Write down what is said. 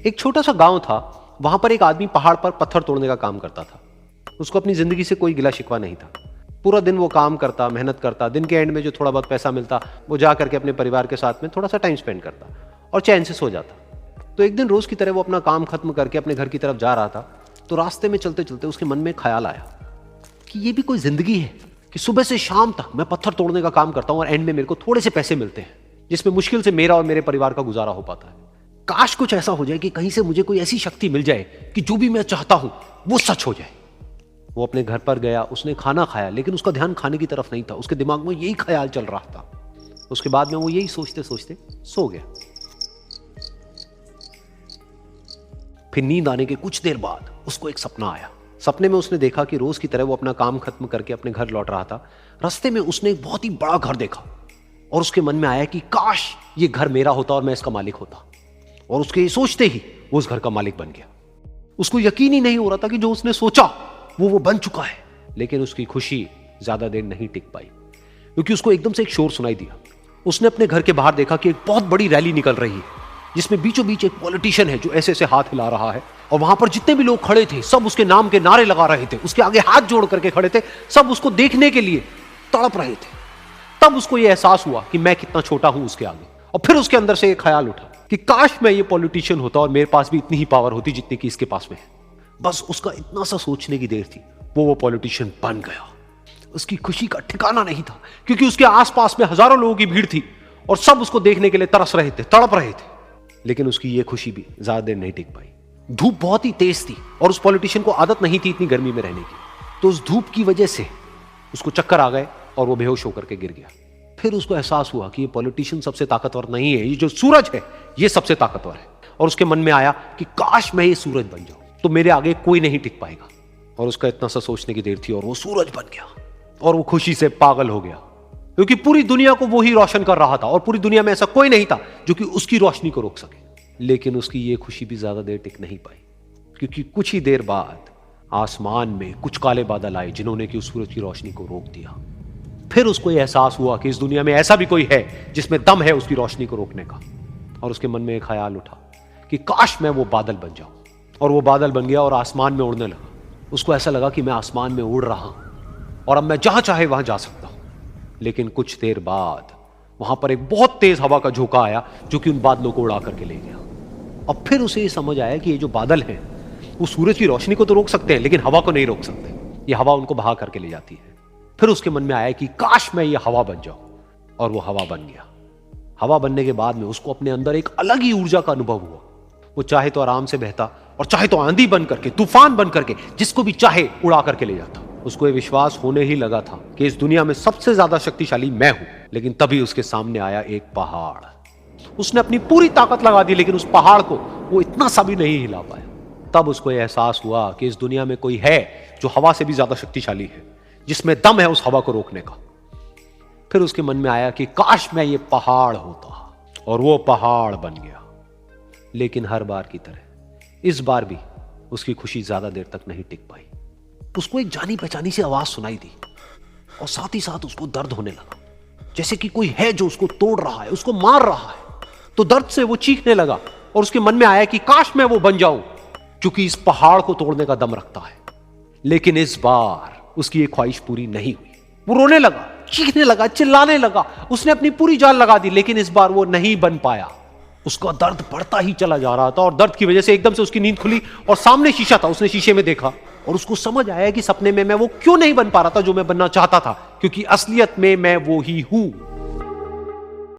एक छोटा सा गांव था, वहां पर एक आदमी पहाड़ पर पत्थर तोड़ने का काम करता था। उसको अपनी जिंदगी से कोई गिला शिकवा नहीं था। पूरा दिन वो काम करता, मेहनत करता, दिन के एंड में जो थोड़ा बहुत पैसा मिलता वो जा करके अपने परिवार के साथ में थोड़ा सा टाइम स्पेंड करता और चैन से सो जाता। तो एक दिन रोज की तरह वो अपना काम खत्म करके अपने घर की तरफ जा रहा था, तो रास्ते में चलते चलते उसके मन में ख्याल आया कि ये भी कोई जिंदगी है कि सुबह से शाम तक मैं पत्थर तोड़ने का काम करता हूं और एंड में मेरे को थोड़े से पैसे मिलते हैं, जिसमें मुश्किल से मेरा और मेरे परिवार का गुजारा हो पाता है। काश कुछ ऐसा हो जाए कि कहीं से मुझे कोई ऐसी शक्ति मिल जाए कि जो भी मैं चाहता हूं वो सच हो जाए। वो अपने घर पर गया, उसने खाना खाया, लेकिन उसका ध्यान खाने की तरफ नहीं था। उसके दिमाग में यही ख्याल चल रहा था। उसके बाद में वो यही सोचते सोचते सो गया। फिर नींद आने के कुछ देर बाद उसको एक सपना आया। सपने में उसने देखा कि रोज की तरह वो अपना काम खत्म करके अपने घर लौट रहा था। रास्ते में उसने एक बहुत ही बड़ा घर देखा और उसके मन में आया कि काश ये घर मेरा होता और मैं इसका मालिक होता। और उसके सोचते ही वो उस घर का मालिक बन गया। उसको यकीन ही नहीं हो रहा था कि जो उसने सोचा वो बन चुका है। लेकिन उसकी खुशी ज्यादा देर नहीं टिक पाई, क्योंकि उसको एकदम से एक शोर सुनाई दिया। उसने अपने घर के बाहर देखा कि एक बहुत बड़ी रैली निकल रही है, जिसमें बीचों बीच एक पॉलिटिशियन है जो ऐसे ऐसे हाथ हिला रहा है। और वहां पर जितने भी लोग खड़े थे सब उसके नाम के नारे लगा रहे थे, उसके आगे हाथ जोड़ करके खड़े थे, सब उसको देखने के लिए तड़प रहे थे। तब उसको यह एहसास हुआ कि मैं कितना छोटा हूं उसके आगे। और फिर उसके अंदर से एक ख्याल उठा कि काश मैं ये पॉलिटिशियन होता और मेरे पास भी इतनी ही पावर होती जितनी कि इसके पास में है। बस उसका इतना सा सोचने की देर थी, वो पॉलिटिशियन बन गया। उसकी खुशी का ठिकाना नहीं था, क्योंकि उसके आसपास में हजारों लोगों की भीड़ थी और सब उसको देखने के लिए तरस रहे थे, तड़प रहे थे। लेकिन उसकी ये खुशी भी ज्यादा देर नहीं टिक पाई। धूप बहुत ही तेज थी और उस पॉलिटिशियन को आदत नहीं थी इतनी गर्मी में रहने की। तो उस धूप की वजह से उसको चक्कर आ गए और वो बेहोश होकर के गिर गया। फिर उसको एहसास हुआ कि ये पॉलिटिशियन सबसे ताकतवर नहीं है, ये जो सूरज है ये सबसे ताकतवर है। और उसके मन में आया कि काश मैं ये सूरज बन जाऊं तो मेरे आगे कोई नहीं टिक पाएगा। और उसका इतना सा सोचने की देर थी और वो सूरज बन गया। और वो खुशी से पागल हो गया, क्योंकि पूरी दुनिया को वो ही रोशन कर रहा था और पूरी दुनिया में ऐसा कोई नहीं था जो कि उसकी रोशनी को रोक सके। लेकिन उसकी ये खुशी भी ज्यादा देर टिक नहीं पाई, क्योंकि कुछ ही देर बाद आसमान में कुछ काले बादल आए जिन्होंने कि उस सूरज की रोशनी को रोक दिया। फिर उसको यह एहसास हुआ कि इस दुनिया में ऐसा भी कोई है जिसमें दम है उसकी रोशनी को रोकने का। और उसके मन में एक ख्याल उठा कि काश मैं वो बादल बन जाऊं। और वो बादल बन गया और आसमान में उड़ने लगा। उसको ऐसा लगा कि मैं आसमान में उड़ रहा हूं और अब मैं जहां चाहे वहां जा सकता हूं। लेकिन कुछ देर बाद वहां पर एक बहुत तेज हवा का झोंका आया जो कि उन बादलों को उड़ा करके ले गया। अब फिर उसे ये समझ आया कि ये जो बादल हैं वो सूरज की रोशनी को तो रोक सकते हैं, लेकिन हवा को नहीं रोक सकते। ये हवा उनको बहा करके ले जाती है। फिर उसके मन में आया कि काश मैं ये हवा बन जाऊं। और वो हवा बन गया। हवा बनने के बाद में उसको अपने अंदर एक अलग ही ऊर्जा का अनुभव हुआ। वो चाहे तो आराम से बहता और चाहे तो आंधी बन करके, तूफान बन करके, जिसको भी चाहे उड़ा करके ले जाता। उसको ये विश्वास होने ही लगा था कि इस दुनिया में सबसे ज्यादा शक्तिशाली मैं हूं। लेकिन तभी उसके सामने आया एक पहाड़। उसने अपनी पूरी ताकत लगा दी, लेकिन उस पहाड़ को वो इतना सा भी नहीं हिला पाया। तब उसको यह एहसास हुआ कि इस दुनिया में कोई है जो हवा से भी ज्यादा शक्तिशाली है, जिसमें दम है उस हवा को रोकने का। फिर उसके मन में आया कि काश मैं ये पहाड़ होता। और वो पहाड़ बन गया। लेकिन हर बार की तरह इस बार भी उसकी खुशी ज्यादा देर तक नहीं टिक पाई। उसको एक जानी पहचानी सी आवाज सुनाई दी और साथ ही साथ उसको दर्द होने लगा, जैसे कि कोई है जो उसको तोड़ रहा है, उसको मार रहा है। तो दर्द से वो चीखने लगा और उसके मन में आया कि काश मैं वो बन जाऊं क्योंकि इस पहाड़ को तोड़ने का दम रखता है। लेकिन इस बार उसकी एक ख्वाहिश पूरी नहीं हुई। वो रोने लगा, चीखने लगा, चिल्लाने लगा। उसने अपनी पूरी जान लगा दी, लेकिन इस बार वो नहीं बन पाया। उसका दर्द बढ़ता ही चला जा रहा था और दर्द की वजह से एकदम से उसकी नींद खुली और सामने शीशा था। उसने शीशे में देखा और उसको समझ आया कि सपने में मैं वो क्यों नहीं बन पा रहा था जो मैं बनना चाहता था, क्योंकि असलियत में मैं वो ही हूं।